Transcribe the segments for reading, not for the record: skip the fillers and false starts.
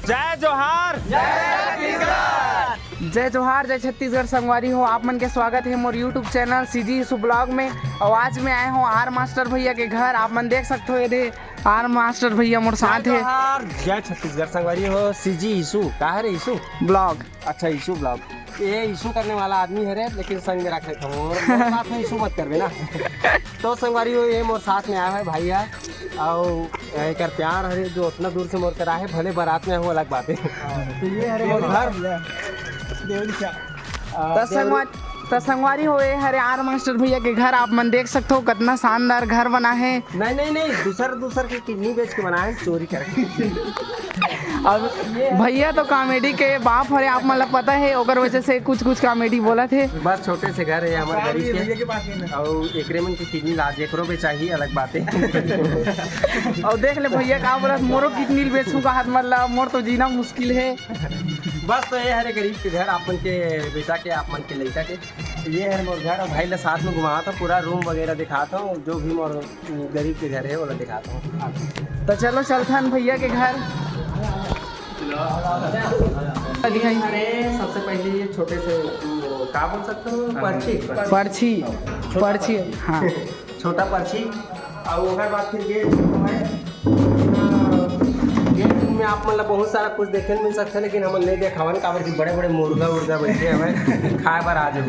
जय जोहार जय जोहार जय छत्तीसगढ़ संगवारी हो। आप मन के स्वागत है मोर YouTube channel CG Ishu blog में। और आज मैं आए हूँ आर मास्टर भैया के घर। आप मन देख सकते हो ये आर मास्टर भैया मोर साथ है। जय छत्तीसगढ़ संगवारी हो। सीजी इशू का है रे? Issue blog. अच्छा इशू ब्लॉग। ये इशू करने वाला आदमी है रे, लेकिन संग में रखे थे और साथ में इशू मत करबे ना। तो संगवारी हो ये मोर साथ में आया है भाई है और एक प्यार हरे जो उतना दूर से मोर करा है, भले बारात में हो अलग बात है। तो ये हरे मोर घर संगवारी हो ये हरे आर मास्टर भैया के घर। आप मन देख सकते हो कितना शानदार घर बना है। नहीं दूसर की किडनी बेच के बनाए चोरी करके। अब भैया तो कॉमेडी के बाप हरे, आप मतलब पता है ओकर वजह से कुछ कॉमेडी बोला थे। बस छोटे से घर है हमारे गरीब के और एकरे मन की किडनी लाज एकरो पे चाहिए अलग बात है। और देख ले भैया का बोला मोरो किडनी बेचूंगा हाथ मतलब मोर तो जीना मुश्किल है। बस तो ये हरे गरीब के घर आप मन के बेटा के आप मन के लड़का के ये है मोर घर। और भाई ले साथ में घुमाता हूँ, पूरा रूम वगैरह दिखाता हूँ, जो भी मोर गरीब के घर है वो दिखाता हूँ। तो चलो चलथन भैया के घर दिखाई। अरे सबसे पहले ये छोटे से क्या बोल सकते हो पर्ची हाँ छोटा पर्ची। और ओकर बाद फिर गेट में आप मतलब बहुत सारा कुछ देखे मिल सकता है, लेकिन हम नहीं देखावन काबर की बड़े बड़े मुर्गा बैठे हमें खाए बार आ जाए।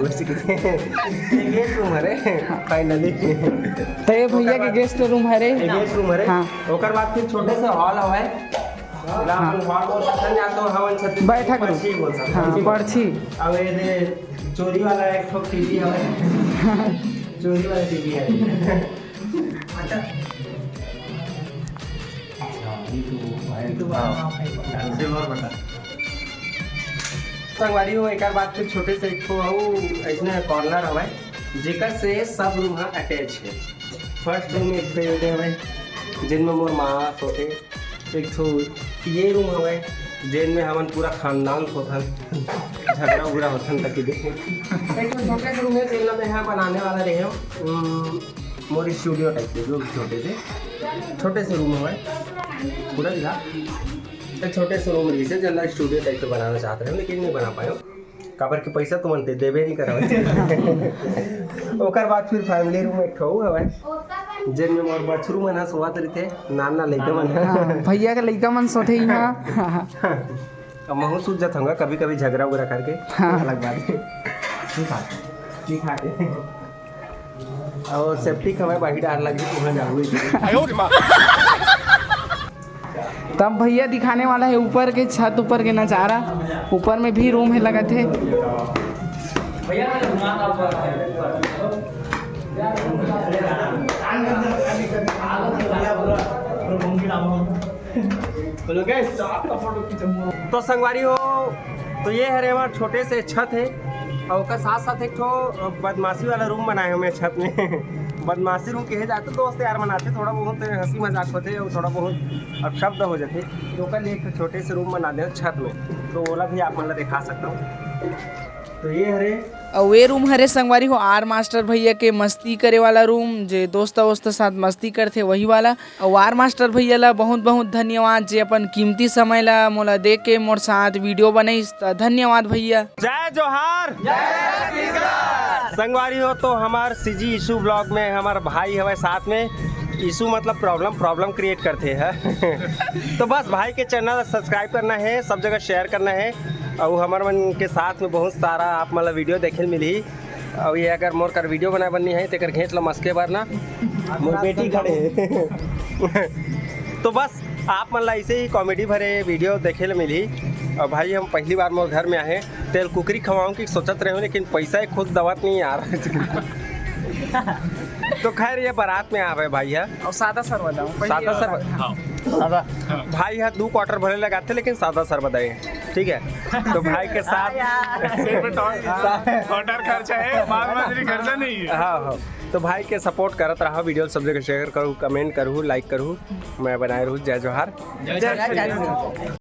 गेस्ट रूम है फाइनली। तो ये भैया के गेस्ट रूम है रे। गेस्ट रूम है। ओकर बाद फिर छोटे से हॉल है, बैठक रूम पर्ची। अब ये चोरी वाला एक ठो टीवी है, चोरी वाला टीवी है। संगवारी हो एक बात फिर छोटे से एक ठो ऐसे कॉर्नर हवा जेकर से सब रूम अटैच है। फर्स्ट रूम एक बेड है जिनमें मोर माँ सोते, एक ठो ये रूम हवा जिनमें हमन पूरा खानदान सोथन झगड़ा उगड़ा होथन तक देखे। एक ठो छोटे से रूम है जिनमें मैं यहाँ बनाने वाला रहे मोर स्टूडियो टाइप के, जो छोटे से रूम हवा पूरा दिखा। एक छोटे से रूम रही से जनरल स्टूडियो टाइप से बनाना चाहते हैं, लेकिन नहीं बना पाए काबर के पैसा तो मनते देवे नहीं करा। ओकर बाद फिर फैमिली रूम एक ठो हवे जिनमें मोर बछरू मन सोवत रहिथे, नाना लइका मन भैया के लइका मन सोते यहाँ। अब महू सूझ जात होगा कभी कभी झगड़ा उगड़ा करके अलग बात है। और सेफ्टी हमें बाहर डाल लगी तो जाऊँ। तब भैया दिखाने वाला है ऊपर के छत, ऊपर के नज़ारा। ऊपर में भी रूम है लगा थे। तो संगवारी हो तो ये है हमारे छोटे से छत है और उसका साथ एक ठो बदमाशी वाला रूम बनाए हमें छत में। बदमाशी रूम कहे जाते दोस्त यार मनाते, थोड़ा बहुत हंसी मजाक होते और थोड़ा बहुत अब शब्द हो जाते तो कल एक छोटे से रूम बना दे छत में, तो ओला भी आप मतलब दिखा सकता हूँ। तो ये हरे और वे रूम हरे संगवारी हो आर मास्टर भैया के मस्ती करे वाला रूम, जो दोस्त साथ मस्ती करते वही वाला। और आर मास्टर भैया ला बहुत बहुत धन्यवाद जे अपन कीमती समय ला मोला देख के मोर साथ वीडियो बनाईस। धन्यवाद भैया। जय जोहार संगवारी हो। तो हमार सीजी इशू ब्लॉग में हमारा भाई हमारे साथ में इशू मतलब प्रॉब्लम क्रिएट करते हैं। तो बस भाई के चैनल सब्सक्राइब करना है, सब जगह शेयर करना है। और हमारे मन के साथ में बहुत सारा आप मतलब वीडियो देखे मिली। और ये अगर मोर कर वीडियो बनाए बननी है तो कर घेंच लो मस्के बार ना मोर बेटी खड़े। तो बस आप मतलब ऐसे ही कॉमेडी भरे वीडियो देखे ला मिली। और भाई हम पहली बार मोर घर में आए तेल कुकरी खवाऊँ की सोचत रहे हो, लेकिन पैसा ही खुद दवत नहीं आ रहा। तो खैर ये बारात में आवे भाई है और सादा सर बताऊं, सादा सर सादा भाई है 2 क्वार्टर भले लगाते लेकिन सादा सर बताए, ठीक है। तो भाई के साथ क्वार्टर खर्चा है, माल खर्चा नहीं है। हाँ तो भाई के सपोर्ट करत रहा, वीडियो सब जगह शेयर करूँ, कमेंट करूँ, लाइक करूँ, मैं बनाए रहूँ। जय जोहार।